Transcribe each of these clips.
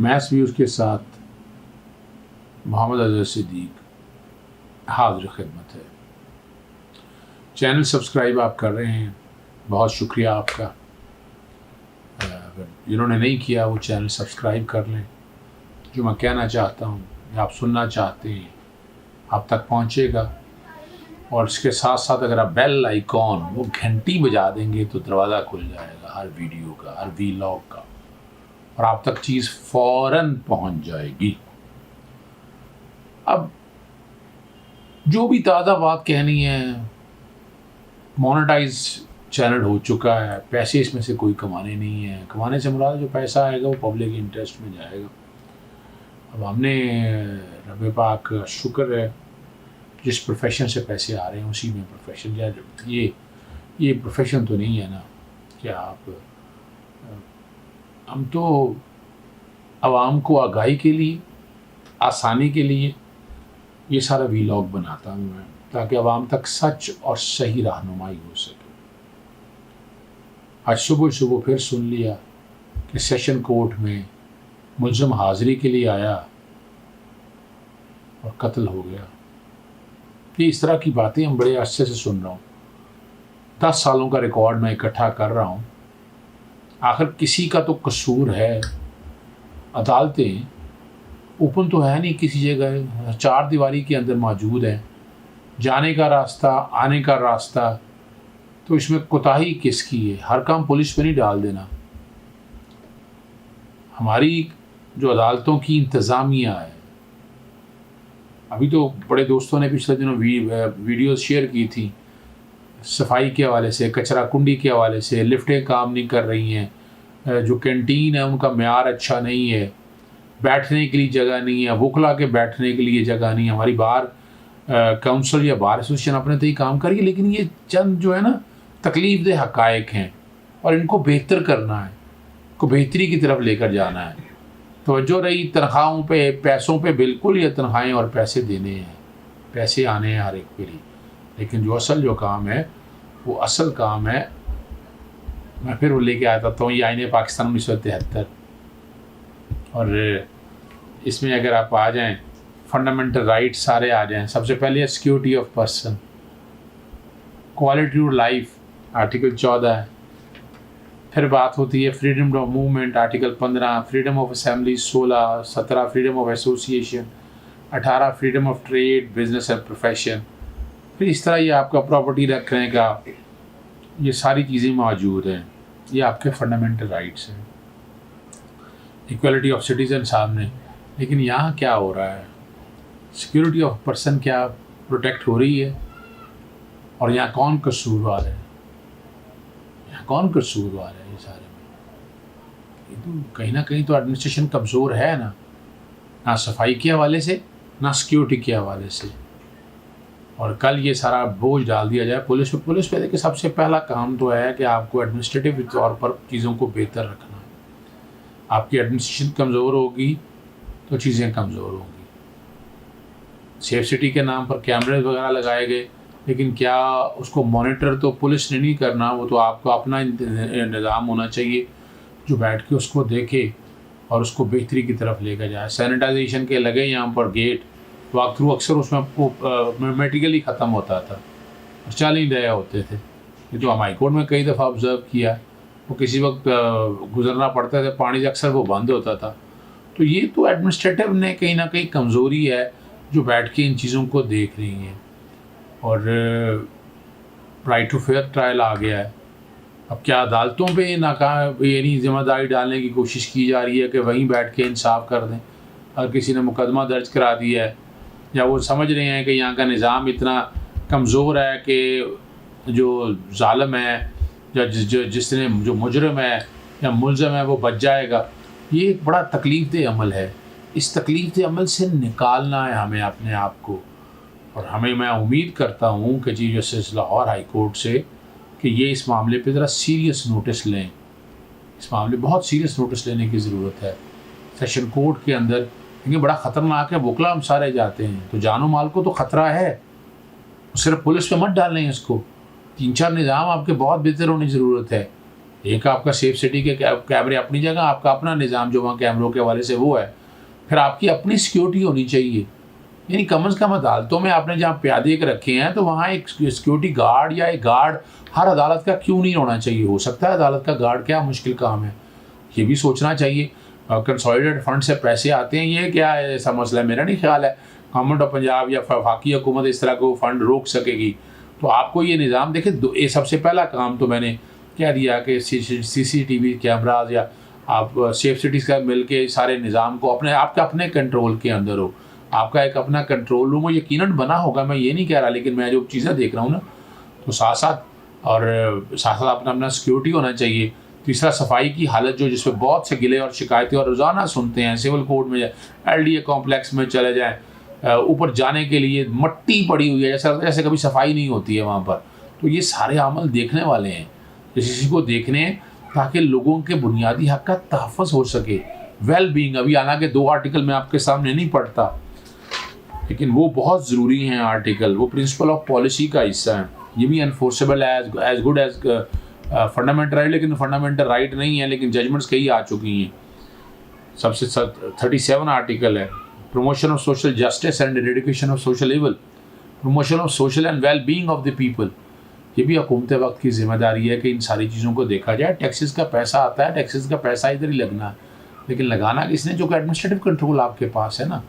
Maths views के साथ मोहम्मद अज़हर सिद्दीक हाज़िर खिदमत है। चैनल सब्सक्राइब आप कर रहे हैं, बहुत शुक्रिया आपका। अगर जिन्होंने नहीं किया वो चैनल सब्सक्राइब कर लें। जो मैं कहना चाहता हूँ या आप सुनना चाहते हैं आप तक पहुँचेगा। और इसके साथ साथ अगर आप बेल आइकॉन वो घंटी बजा देंगे तो दरवाज़ा खुल जाएगा हर वीडियो का, हर वीलॉग का, और आप तक चीज़ फ़ौरन पहुँच जाएगी। अब जो भी ताज़ा बात कहनी है, मोनेटाइज चैनल हो चुका है, पैसे इसमें से कोई कमाने नहीं है। कमाने से मुराद जो पैसा आएगा वो पब्लिक इंटरेस्ट में जाएगा। अब हमने रब पाक का शुक्र है जिस प्रोफेशन से पैसे आ रहे हैं उसी में प्रोफेशन, या ये प्रोफेशन तो नहीं है ना कि आप हम तो आवाम को आगाही के लिए, आसानी के लिए ये सारा वीलॉग बनाता हूँ मैं, ताकि आवाम तक सच और सही रहनुमाई हो सके। आज सुबह सुबह फिर सुन लिया कि सेशन कोर्ट में मुलज़म हाज़िरी के लिए आया और कत्ल हो गया। ये इस तरह की बातें हम बड़े अरसे से सुन रहा हूँ। 10 सालों का रिकॉर्ड मैं इकट्ठा कर रहा हूँ। आखिर किसी का तो कसूर है। अदालतें ओपन तो है नहीं किसी जगह, 4 दीवारी के अंदर मौजूद है। जाने का रास्ता, आने का रास्ता, तो इसमें कोताही किसकी है? हर काम पुलिस पे नहीं डाल देना। हमारी जो अदालतों की इंतज़ामिया है, अभी तो बड़े दोस्तों ने पिछले दिनों वीडियोस शेयर की थी सफाई के हवाले से, कचरा कुंडी के हवाले से। लिफ्टें काम नहीं कर रही हैं, जो कैंटीन है उनका मेयार अच्छा नहीं है, बैठने के लिए जगह नहीं है, वकला के बैठने के लिए जगह नहीं है। हमारी बार काउंसिल या बार एसोसिएशन अपने तो ही काम करिए, लेकिन ये चंद जो है ना तकलीफ दे हक़ाइक़ हैं और इनको बेहतर करना है, को बेहतरी की तरफ लेकर जाना है। तवज्जो रही तनख्वाहों पे, पैसों पे बिल्कुल, ये तनख्वाहें और पैसे देने हैं, पैसे आने हैं हर एक पे ही, लेकिन जो असल जो काम है वो असल काम है। मैं फिर वो लेके आता हूँ ये आईने पाकिस्तान 1973, और इसमें अगर आप आ जाएं फंडामेंटल राइट सारे आ जाएं। सबसे पहले security of person, quality of life article 14 है। फिर बात होती है freedom of movement article 15, freedom of assembly 16, 17 freedom of association, 18 freedom of trade, business and profession. फिर इस तरह ये आपका प्रॉपर्टी रखने का, ये सारी चीज़ें मौजूद हैं। ये आपके फंडामेंटल राइट्स हैं, इक्वलिटी ऑफ सिटीज़न सामने। लेकिन यहाँ क्या हो रहा है? सिक्योरिटी ऑफ पर्सन क्या प्रोटेक्ट हो रही है? और यहाँ कौन कसूरवार है? यहाँ कौन कसूरवार है? ये सारे में ये तो कहीं ना कहीं तो एडमिनिस्ट्रेशन कमज़ोर है ना सफाई के हवाले से, ना सिक्योरिटी के हवाले से। और कल ये सारा बोझ डाल दिया जाए पुलिस पे। पुलिस पे देखिए सबसे पहला काम तो है कि आपको एडमिनिस्ट्रेटिव तौर पर चीज़ों को बेहतर रखना है। आपकी एडमिनिस्ट्रेशन कमज़ोर होगी तो चीज़ें कमज़ोर होंगी। सेफ सिटी के नाम पर कैमरे वगैरह लगाए गए, लेकिन क्या उसको मॉनिटर तो पुलिस ने नहीं करना, वो तो आपको अपना निज़ाम होना चाहिए जो बैठ के उसको देखे और उसको बेहतरी की तरफ लेकर जाए। सैनिटाइजेशन के लगे यहाँ पर गेट, वॉक थ्रू अक्सर उसमें आपको मेडिकली ख़त्म होता था और चल ही रहे होते थे। ये तो हम हाई कोर्ट में कई दफ़ा ऑब्ज़र्व किया, वो किसी वक्त गुजरना पड़ता था, पानी से अक्सर वो बंद होता था। तो ये तो एडमिनिस्ट्रेटिव ने कहीं ना कहीं कमज़ोरी है जो बैठ के इन चीज़ों को देख रही हैं। और राइट टू फेयर ट्रायल आ गया है। अब क्या अदालतों पे नाकाम यानी ज़िम्मेदारी डालने की कोशिश की जा रही है कि वहीं बैठ के इंसाफ कर दें? अगर किसी ने मुकदमा दर्ज करा दिया है या वो समझ रहे हैं कि यहाँ का निज़ाम इतना कमज़ोर है कि जो ज़ालिम है या जिसने जो मुजरिम है या मुलज़म है वो बच जाएगा, ये एक बड़ा तकलीफ़देह अमल है। इस तकलीफ़देह अमल से निकालना है हमें अपने आप को। और हमें, मैं उम्मीद करता हूँ कि chief justice Lahore high court से कि ये इस मामले पे ज़रा सीरियस नोटिस लें। इस मामले बहुत सीरियस नोटिस लेने की ज़रूरत है। सेशन कोर्ट के अंदर क्योंकि बड़ा ख़तरनाक है, वकला हम सारे जाते हैं तो जानो माल को तो ख़तरा है। सिर्फ पुलिस पे मत डालें इसको, 3-4 निज़ाम आपके बहुत बेहतर होने की ज़रूरत है। एक आपका सेफ सिटी के कैमरे अपनी जगह, आपका अपना निज़ाम जो वहाँ कैमरों के हवाले से वो है, फिर आपकी अपनी सिक्योरिटी होनी चाहिए। यानी कम से कम अदालतों में आपने जहाँ प्यादे के रखे हैं तो वहाँ एक सिक्योरिटी गार्ड या एक गार्ड हर अदालत का क्यों नहीं होना चाहिए? हो सकता है अदालत का गार्ड क्या मुश्किल काम है, ये भी सोचना चाहिए। कंसोलिडेटेड फंड से पैसे आते हैं, ये क्या है ऐसा मसला है? मेरा नहीं ख्याल है गवर्नमेंट ऑफ पंजाब या वफाकी हुकूमत इस तरह को फंड रोक सकेगी। तो आपको ये निज़ाम देखे, ये सबसे पहला काम तो मैंने कह दिया कि CCTV कैमराज या आप सेफ सिटीज़ का मिल के सारे निज़ाम को आपके अपने कंट्रोल के अंदर हो, आपका एक अपना कंट्रोल रूम हो। यकीनन बना होगा, मैं ये नहीं कह रहा, लेकिन मैं जो चीज़ें देख रहा हूँ ना, तो साथ साथ अपना अपना सिक्योरिटी होना चाहिए। तीसरा, सफाई की हालत जो जिसपे बहुत से गिले और शिकायतें और रोज़ाना सुनते हैं। सिविल कोर्ट में जाए, LDA कॉम्प्लेक्स में चले जाएँ, ऊपर जाने के लिए मट्टी पड़ी हुई है, जैसे कभी सफाई नहीं होती है वहाँ पर। तो ये सारे अमल देखने वाले हैं, इसी को देखने ताकि लोगों के बुनियादी हक का तहफ़्फ़ुज़ हो सके, वेल बीइंग। अभी हालांकि 2 आर्टिकल मैं आपके सामने नहीं पढ़ता, लेकिन वो बहुत ज़रूरी हैं आर्टिकल, वो प्रिंसिपल ऑफ पॉलिसी का हिस्सा है। ये भी एनफोर्सेबल है as good as fundamental right, लेकिन फंडामेंटल राइट नहीं है, लेकिन जजमेंट्स कई आ चुकी हैं। सबसे 37 आर्टिकल है, promotion of social justice and eradication of social evil, promotion of social and well being of the people. ये भी हुकूमत वक्त की जिम्मेदारी है कि इन सारी चीज़ों को देखा जाए। टैक्सेस का पैसा आता है, टैक्सेस का पैसा इधर ही लगना है, लेकिन लगाना किसने? जो कि एडमिनिस्ट्रेटिव कंट्रोल आपके पास है ना।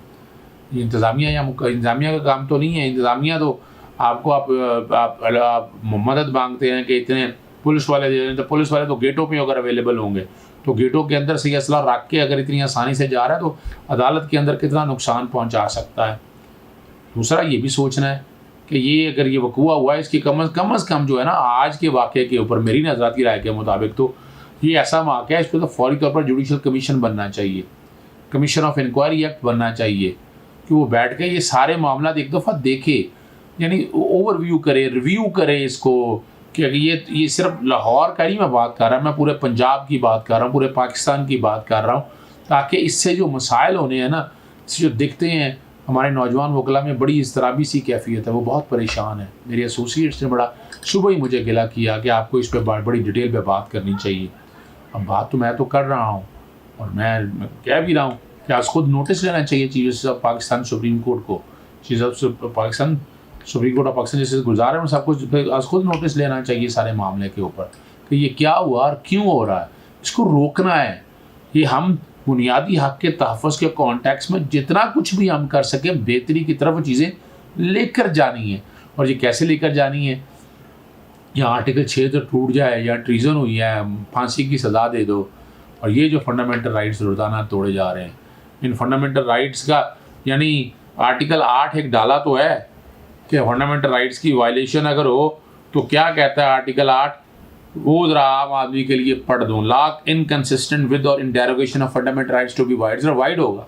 ये इंतज़ामिया या इंतज़ामिया का काम तो नहीं है। इंतज़ामिया तो आपको आप मदद मांगते हैं कि इतने पुलिस वाले दे दें, तो पुलिस वाले तो गेटों पे अगर अवेलेबल होंगे तो गेटों के अंदर से असला रख के अगर इतनी आसानी से जा रहा है तो अदालत के अंदर कितना नुकसान पहुंचा सकता है। दूसरा, ये भी सोचना है कि ये अगर ये वक़ूआ हुआ है, इसकी कम अज़ कम जो है ना, आज के वाक़े के ऊपर मेरी नज़रात की राय के मुताबिक तो ये ऐसा वाक़या है, इस पर तो फौरी तौर पर जुडिशल कमीशन बनना चाहिए, कमीशन ऑफ इंक्वायरी एक्ट बनना चाहिए कि वो बैठ के ये सारे मामला एक दफ़ा देखे, यानी ओवरव्यू करे, रिव्यू करे इसको, कि ये सिर्फ लाहौर का नहीं मैं बात कर रहा, मैं पूरे पंजाब की बात कर रहा हूँ, पूरे पाकिस्तान की बात कर रहा हूँ, ताकि इससे जो मसाइल होने हैं ना, इससे जो दिखते हैं हमारे नौजवान वकला में बड़ी इज़्तिराबी सी कैफियत है, वो बहुत परेशान है। मेरे एसोसिएट्स ने बड़ा सुबह ही मुझे गिला किया कि आपको इस पर बड़ी डिटेल पे बात करनी चाहिए। अब बात तो मैं तो कर रहा हूँ और मैं कह भी रहा हूँ कि आज खुद नोटिस लेना चाहिए चीज़ ऑफ पाकिस्तान सुप्रीम कोर्ट को, चीज़ of Pakistan supreme court of Pakistan जैसे गुजार है, सबको आज खुद नोटिस लेना चाहिए सारे मामले के ऊपर कि ये क्या हुआ और क्यों हो रहा है, इसको रोकना है। ये हम बुनियादी हक के तहफ़्फ़ुज़ के कॉन्टेक्स्ट में जितना कुछ भी हम कर सकें बेहतरी की तरफ चीज़ें लेकर जानी है। और ये कैसे लेकर जानी है? या आर्टिकल 6 तो टूट जाए, या ट्रीज़न हुई है, फांसी की सज़ा दे दो, और ये जो फंडामेंटल राइट्स रोज़ाना तोड़े जा रहे हैं, इन फंडामेंटल राइट्स का यानी आर्टिकल 8 एक डाला तो है कि फंडामेंटल राइट्स की वायलेशन अगर हो तो क्या कहता है आर्टिकल 8, वो ज़रा आम आदमी के लिए पढ़ दूँ, लॉ इनकंसिस्टेंट विद और in derogation of fundamental rights to be void, ज़रा वाइड होगा।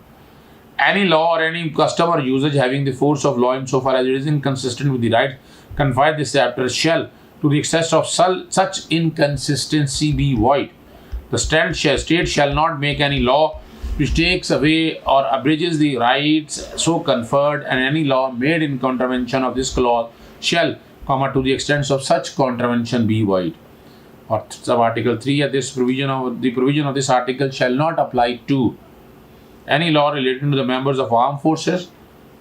Any law or any custom or usage having the force of law insofar as it is inconsistent with the rights confined this chapter shall, to the extent of such inconsistency, be void. The state shall not make any law which takes away or abridges the rights so conferred, and any law made in contravention of this clause shall, to the extent of such contravention, be void. Or sub-article 3, this provision of this article shall not apply to any law relating to the members of armed forces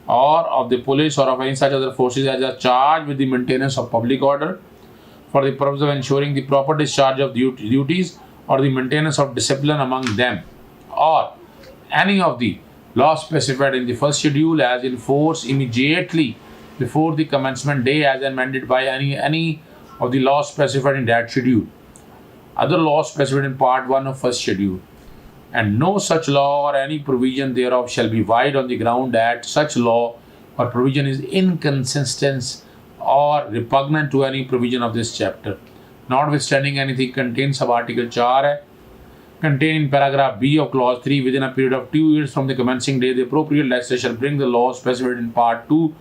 or of the police or of any such other forces as are charged with the maintenance of public order for the purpose of ensuring the proper discharge of duties or the maintenance of discipline among them, or any of the laws specified in the first schedule as in force immediately before the commencement day as amended by any of the laws specified in that schedule, other laws specified in part 1 of first schedule, and no such law or any provision thereof shall be void on the ground that such law or provision is inconsistent or repugnant to any provision of this chapter, notwithstanding anything contained sub-article 4 है, contained in paragraph B of clause 3 within a period of 2 years from the commencing day, the appropriate legislature shall bring the law specified in part 2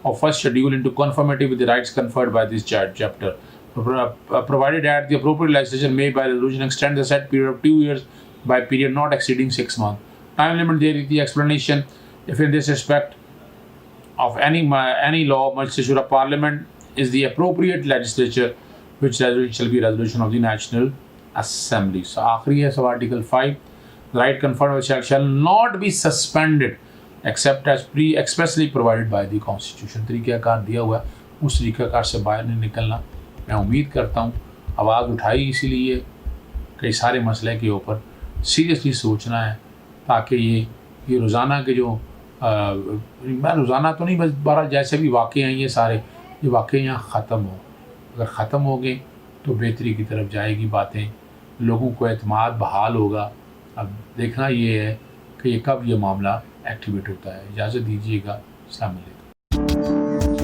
of first schedule into conformity with the rights conferred by this chapter, provided that the appropriate legislature may by resolution extend the said period of 2 years by period not exceeding 6 months. Time limit there is the explanation. If in this respect of any law must issue a parliament is the appropriate legislature, which resolution shall be resolution of the National assembly. So आखिरी है sub article 5, right conferred shall not be suspended except as expressly provided by the constitution. तरीक़ाकार दिया हुआ है, उस तरीक़ाकार से बाहर नहीं निकलना। मैं उम्मीद करता हूँ आवाज़ उठाई इसीलिए कई सारे मसले के ऊपर सीरियसली सोचना है, ताकि ये रोज़ाना के जो मैं रोज़ाना तो नहीं, बस 12 जैसे भी वाक़े हैं ये सारे, ये वाक़े यहाँ ख़त्म हो। अगर ख़त्म हो गए तो बेहतरी की तरफ जाएगी बातें, लोगों को एतमाद बहाल होगा। अब देखना ये है कि ये कब ये मामला एक्टिवेट होता है। इजाज़त दीजिएगा। अस्सलाम वालेकुम।